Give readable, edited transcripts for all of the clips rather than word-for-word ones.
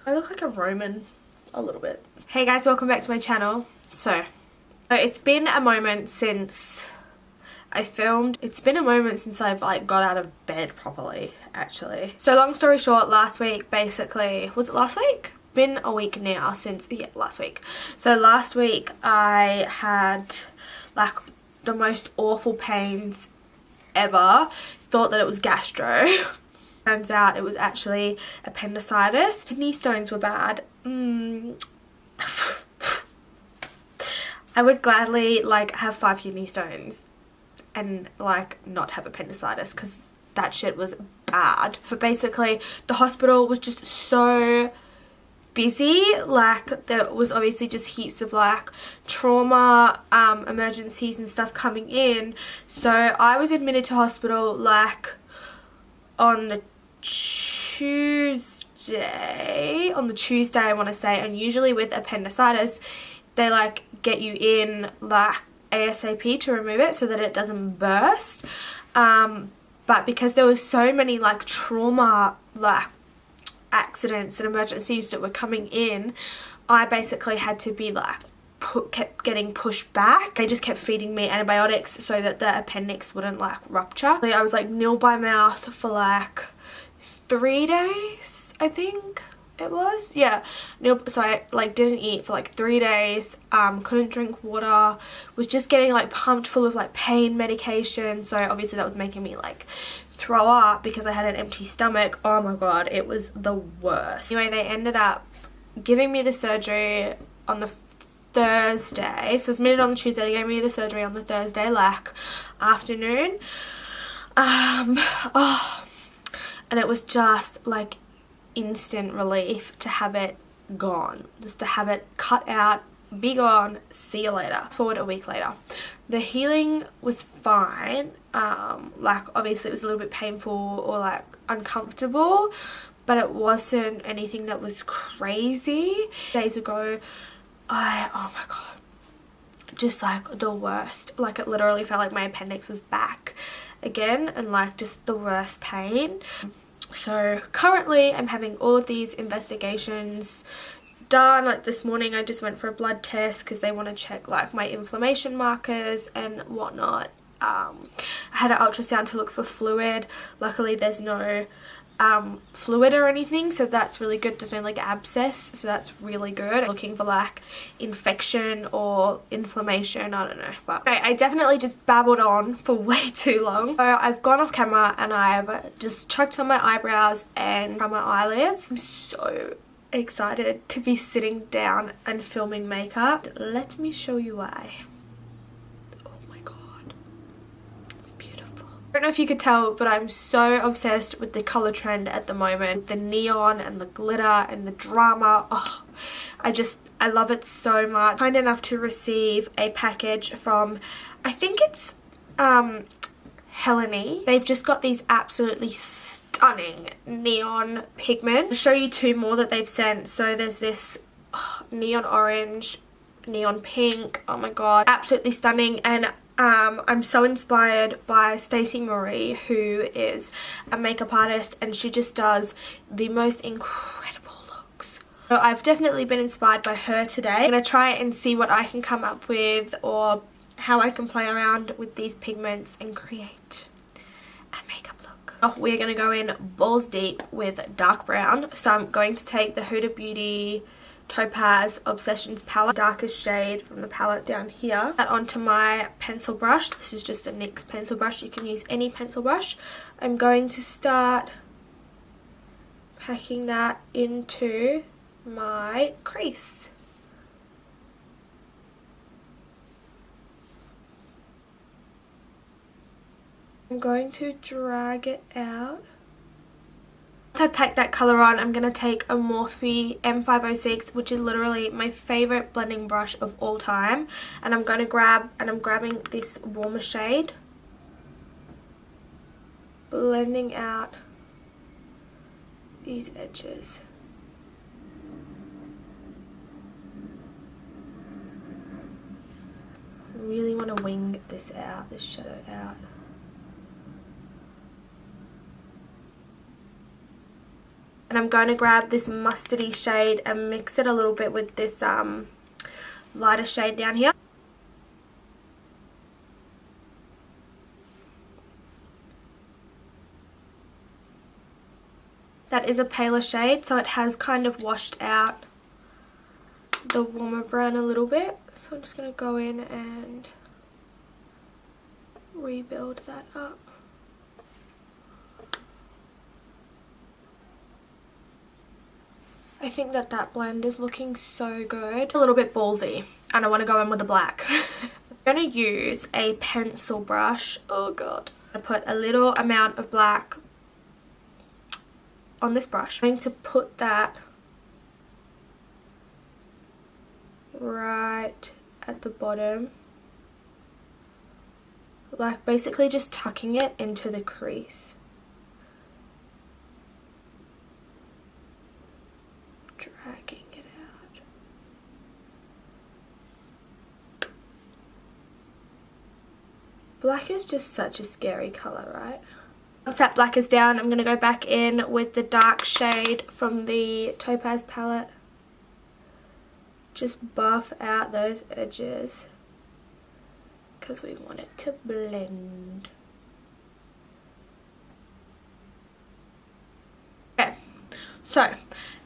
I look like a Roman a little bit. Hey guys, welcome back to my channel. So it's been a moment since I filmed. It's been a moment since I've like got out of bed properly, actually. So long story short, last week basically, was it last week? Been a week now since, yeah, last week. So last week I had like the most awful pains ever. Thought that it was gastro. Turns out it was actually appendicitis. Kidney stones were bad. I would gladly like have 5 kidney stones and like not have appendicitis because that shit was bad. But basically the hospital was just so busy. Like there was obviously just heaps of like trauma emergencies and stuff coming in. So I was admitted to hospital like on the Tuesday I want to say, and usually with appendicitis they like get you in like ASAP to remove it so that it doesn't burst, but because there was so many like trauma like accidents and emergencies that were coming in, I basically had to be like kept getting pushed back. They just kept feeding me antibiotics so that the appendix wouldn't like rupture. I was like nil by mouth for like 3 days, I think it was. Yeah, so I like didn't eat for like 3 days, couldn't drink water, was just getting like pumped full of like pain medication, so obviously that was making me like throw up because I had an empty stomach. Oh my god, it was the worst. Anyway, they ended up giving me the surgery on the Thursday, so I was admitted on the Tuesday. They gave me the surgery on the Thursday like afternoon, and it was just like instant relief to have it gone, just to have it cut out, be gone, see you later. Fast forward a week later, the healing was fine. Like obviously it was a little bit painful or like uncomfortable, but it wasn't anything that was crazy. Days ago oh my god, just like the worst. Like it literally felt like my appendix was back again and like just the worst pain. So currently I'm having all of these investigations done. Like this morning I just went for a blood test because they want to check like my inflammation markers and whatnot. I had an ultrasound to look for fluid. Luckily there's no fluid or anything, so that's really good. There's no like abscess, so that's really good. Looking for like infection or inflammation, I don't know. But okay, I definitely just babbled on for way too long. So I've gone off camera and I've just chucked on my eyebrows and on my eyelids. I'm so excited to be sitting down and filming makeup. Let me show you why. I don't know if you could tell, but I'm so obsessed with the colour trend at the moment. The neon and the glitter and the drama. Oh, I love it so much. Kind enough to receive a package from, I think it's Helene. They've just got these absolutely stunning neon pigment. I'll show you 2 more that they've sent. So there's this neon orange, neon pink. Oh my god, absolutely stunning. And I'm so inspired by Stacey Marie, who is a makeup artist, and she just does the most incredible looks. So I've definitely been inspired by her today. I'm going to try and see what I can come up with or how I can play around with these pigments and create a makeup look. Oh, we're going to go in balls deep with dark brown. So I'm going to take the Huda Beauty Topaz Obsessions palette, darkest shade from the palette down here, that onto my pencil brush. This is just a NYX pencil brush. You can use any pencil brush. I'm going to start packing that into my crease. I'm going to drag it out. Once I pack that colour on, I'm going to take a Morphe M506, which is literally my favourite blending brush of all time. And I'm going to grabbing this warmer shade. Blending out these edges. I really want to wing this out, this shadow out. And I'm going to grab this mustardy shade and mix it a little bit with this lighter shade down here. That is a paler shade, so it has kind of washed out the warmer brown a little bit. So I'm just going to go in and rebuild that up. I think that that blend is looking so good. A little bit ballsy, and I want to go in with the black. I'm going to use a pencil brush. Oh god. I put a little amount of black on this brush. I'm going to put that right at the bottom, like basically just tucking it into the crease. Dragging it out. Black is just such a scary colour, right? Once that black is down, I'm going to go back in with the dark shade from the Topaz palette. Just buff out those edges because we want it to blend. Okay, so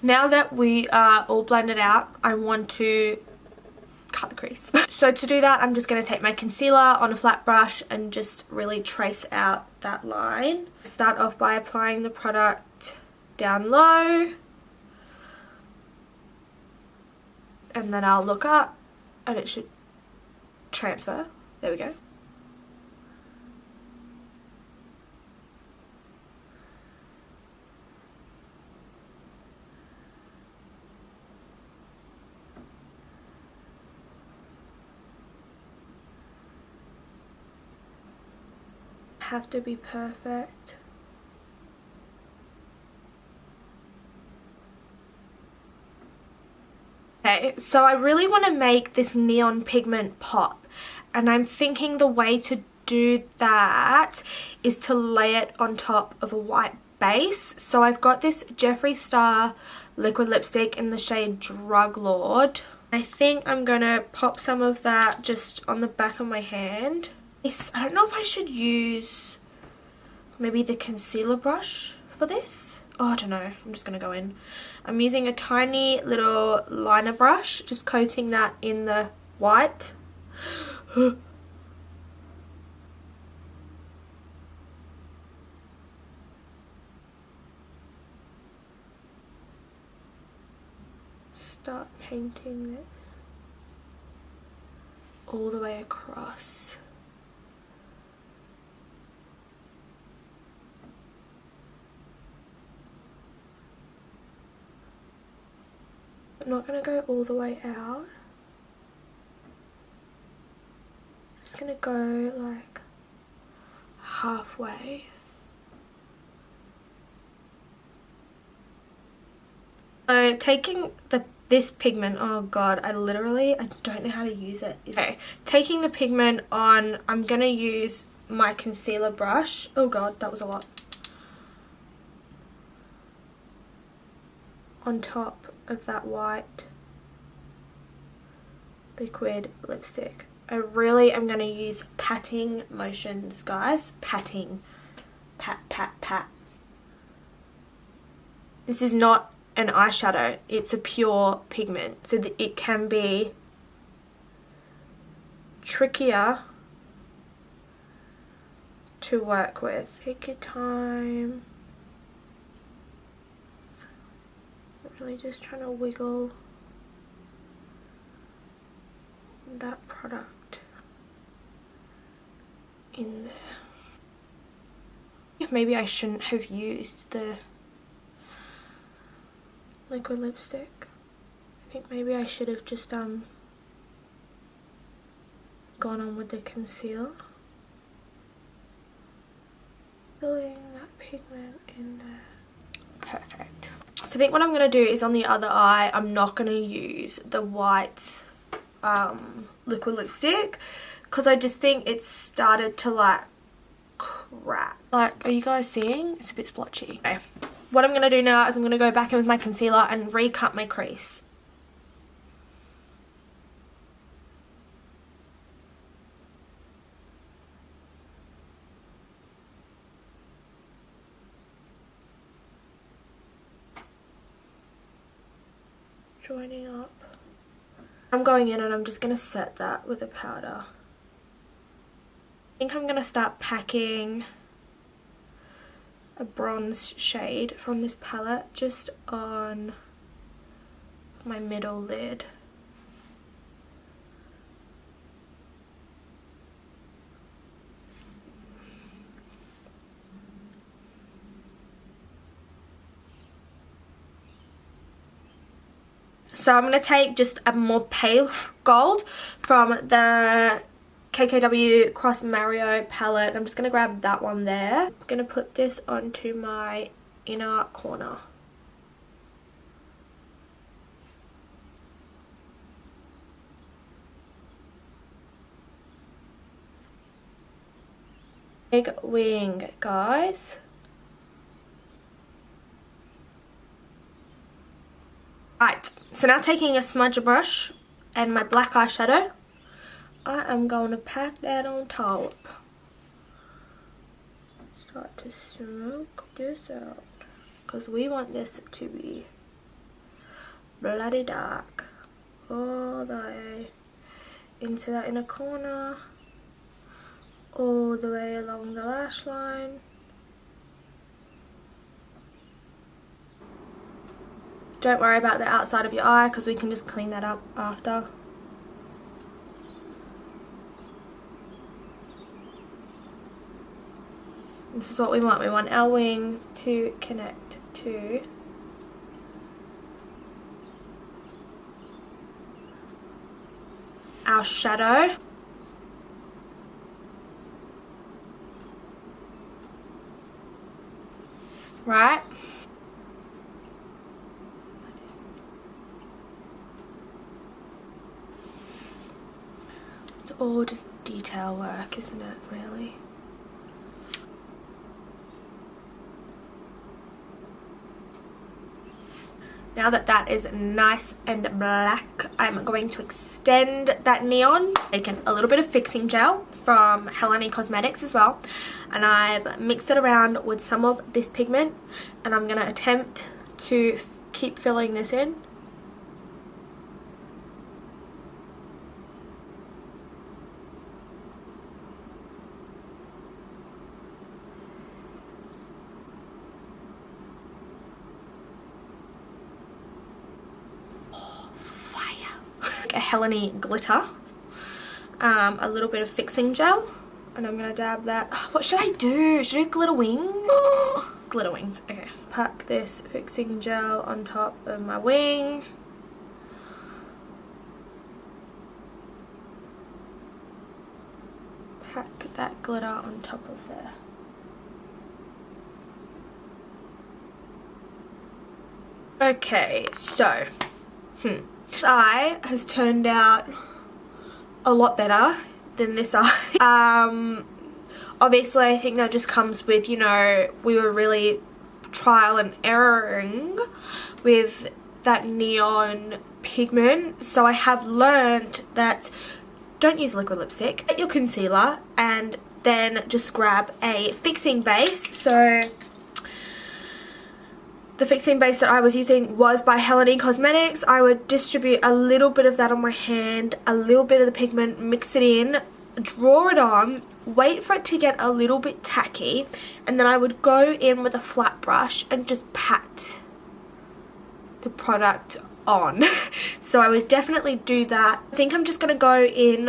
now that we are all blended out, I want to cut the crease. So to do that, I'm just going to take my concealer on a flat brush and just really trace out that line. Start off by applying the product down low, and then I'll look up and it should transfer. There we go. Have to be perfect. Okay, so I really want to make this neon pigment pop, and I'm thinking the way to do that is to lay it on top of a white base. So I've got this Jeffree Star liquid lipstick in the shade Drug Lord. I think I'm going to pop some of that just on the back of my hand. I don't know if I should use maybe the concealer brush for this. Oh, I don't know. I'm just going to go in. I'm using a tiny little liner brush, just coating that in the white. Start painting this all the way across. I'm not going to go all the way out. I'm just going to go like halfway. So taking this pigment, oh god, I don't know how to use it. Okay, taking the pigment on, I'm going to use my concealer brush. Oh god, that was a lot. On top of that white liquid lipstick. I really am going to use patting motions, guys. Patting. Pat, pat, pat. This is not an eyeshadow. It's a pure pigment. So that it can be trickier to work with. Take your time. Really just trying to wiggle that product in there. Maybe I shouldn't have used the liquid lipstick. I think maybe I should have just gone on with the concealer. Filling that pigment in there. Perfect. So I think what I'm going to do is on the other eye, I'm not going to use the white liquid lipstick because I just think it's started to like crack. Like, are you guys seeing? It's a bit splotchy. Okay. what I'm going to do now is I'm going to go back in with my concealer and recut my crease. Joining up. I'm going in and I'm just going to set that with a powder. I think I'm going to start packing a bronze shade from this palette just on my middle lid. So I'm going to take just a more pale gold from the KKW Cross Mario palette. I'm just going to grab that one there. I'm going to put this onto my inner corner. Big wing, guys. Right, so now taking a smudger brush and my black eyeshadow, I am going to pack that on top. Start to smoke this out, because we want this to be bloody dark. All the way into that inner corner, all the way along the lash line. Don't worry about the outside of your eye because we can just clean that up after. This is what we want. We want our wing to connect to our shadow. Right? It's all just detail work, isn't it, really? Now that that is nice and black, I'm going to extend that neon. Taken a little bit of fixing gel from Helene Cosmetics as well, and I've mixed it around with some of this pigment, and I'm going to attempt to keep filling this in. A Helene glitter, a little bit of fixing gel, and I'm gonna dab that. What should I do? Should I do glitter wing? Glitter wing. Okay. Pack this fixing gel on top of my wing. Pack that glitter on top of there. Okay, so this eye has turned out a lot better than this eye. Obviously I think that just comes with, you know, we were really trial and erroring with that neon pigment, so I have learned that don't use liquid lipstick. Get your concealer and then just grab a fixing base. So the fixing base that I was using was by Helene Cosmetics. I would distribute a little bit of that on my hand, a little bit of the pigment, mix it in, draw it on, wait for it to get a little bit tacky, and then I would go in with a flat brush and just pat the product on. So I would definitely do that. I think I'm just going to go in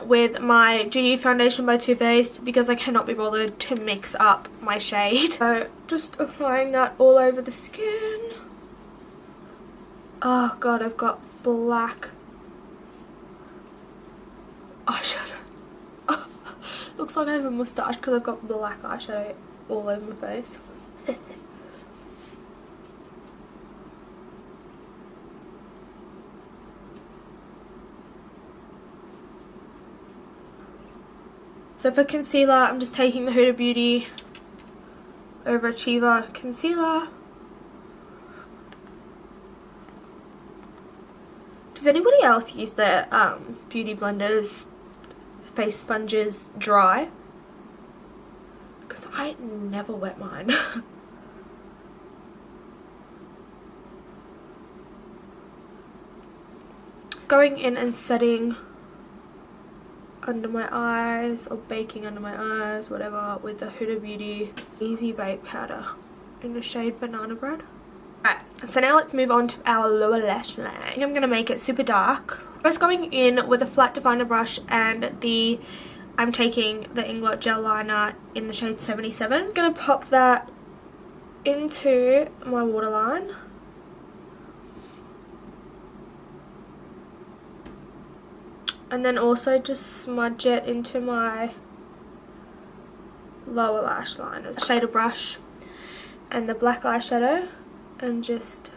with my GU foundation by Too Faced because I cannot be bothered to mix up my shade. So just applying that all over the skin. Oh god, I've got black eyeshadow. Oh, looks like I have a moustache because I've got black eyeshadow all over my face. So for concealer, I'm just taking the Huda Beauty Overachiever concealer. Does anybody else use their Beauty Blenders face sponges dry? Because I never wet mine. Going in and setting under my eyes or baking under my eyes, whatever, with the Huda Beauty Easy Bake Powder in the shade Banana Bread. Alright, so now let's move on to our lower lash line. I think I'm going to make it super dark. First, going in with a flat definer brush and I'm taking the Inglot gel liner in the shade 77. I'm going to pop that into my waterline. And then also just smudge it into my lower lash line. A shader brush and the black eyeshadow, and just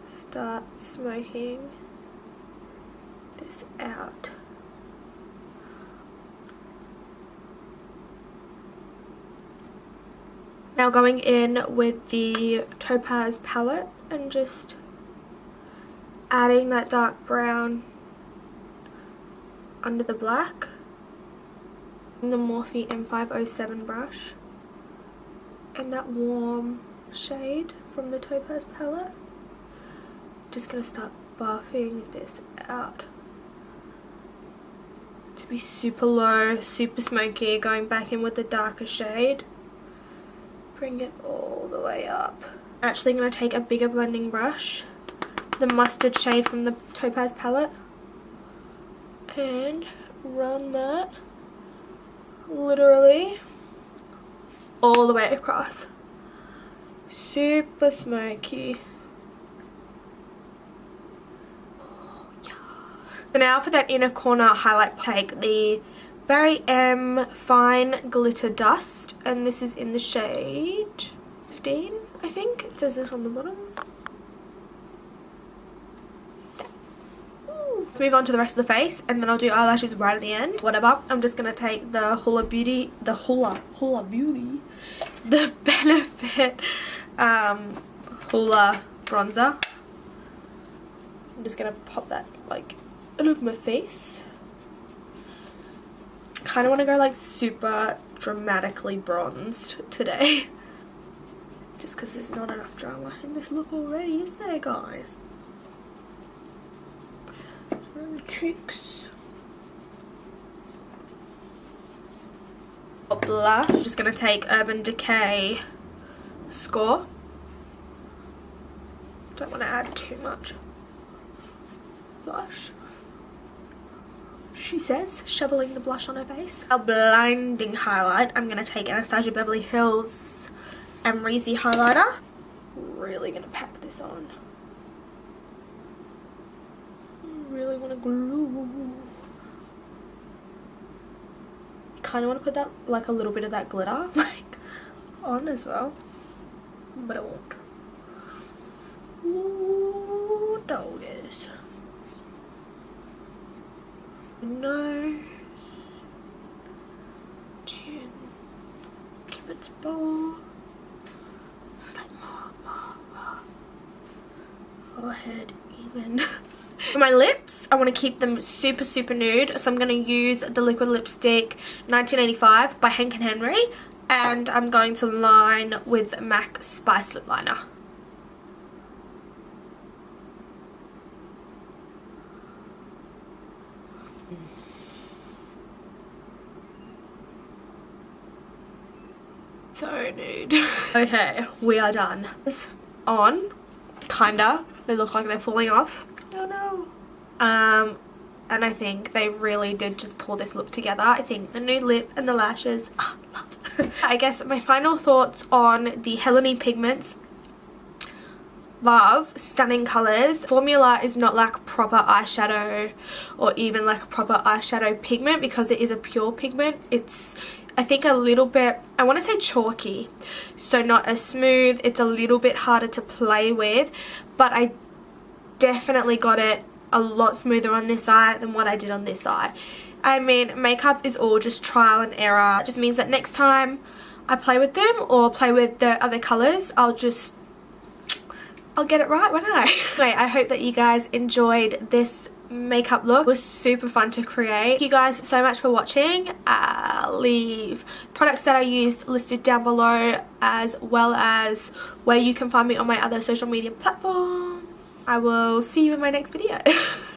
start smoking this out. Now going in with the Topaz palette and just adding that dark brown under the black. The Morphe M507 brush and that warm shade from the Topaz palette. Just gonna start buffing this out to be super low, super smoky. Going back in with the darker shade, bring it all the way up. I'm actually gonna take a bigger blending brush, the mustard shade from the Topaz palette, and run that literally all the way across. Super smoky. Oh, yeah. So now for that inner corner highlight, take the Barry M Fine Glitter Dust, and this is in the shade 15, I think. It says this on the bottom. Let's move on to the rest of the face, and then I'll do eyelashes right at the end. Whatever. I'm just gonna take the Hoola Beauty, the Benefit Hoola bronzer. I'm just gonna pop that like all over my face. Kind of want to go like super dramatically bronzed today, just because there's not enough drama in this look already, is there, guys? Tricks. Blush. I'm just going to take Urban Decay Score. Don't want to add too much blush, she says, shoveling the blush on her face. A blinding highlight. I'm going to take Anastasia Beverly Hills Amrezy highlighter. Really going to pack this on. Really want to glue. Kind of want to put that, like a little bit of that glitter like on as well, but I won't. Ooh, doggies. Nose, chin, Cupid's bow, just like forehead even. For my lips, I want to keep them super, super nude, so I'm going to use the liquid lipstick 1985 by Hank & Henry, and I'm going to line with MAC Spice Lip Liner. So nude. Okay, we are done. It's on, kinda. They look like they're falling off. Oh no. And I think they really did just pull this look together. I think the nude lip and the lashes, love. I guess my final thoughts on the Helene pigments. Love, stunning colours. Formula is not like proper eyeshadow or even like a proper eyeshadow pigment, because it is a pure pigment. It's, I think, a little bit, I want to say chalky, so not as smooth. It's a little bit harder to play with, but I definitely got it a lot smoother on this eye than what I did on this eye. I mean, makeup is all just trial and error. It just means that next time I play with them or play with the other colours, I'll get it right, won't I? Anyway, I hope that you guys enjoyed this makeup look. It was super fun to create. Thank you guys so much for watching. I'll leave products that I used listed down below, as well as where you can find me on my other social media platforms. I will see you in my next video.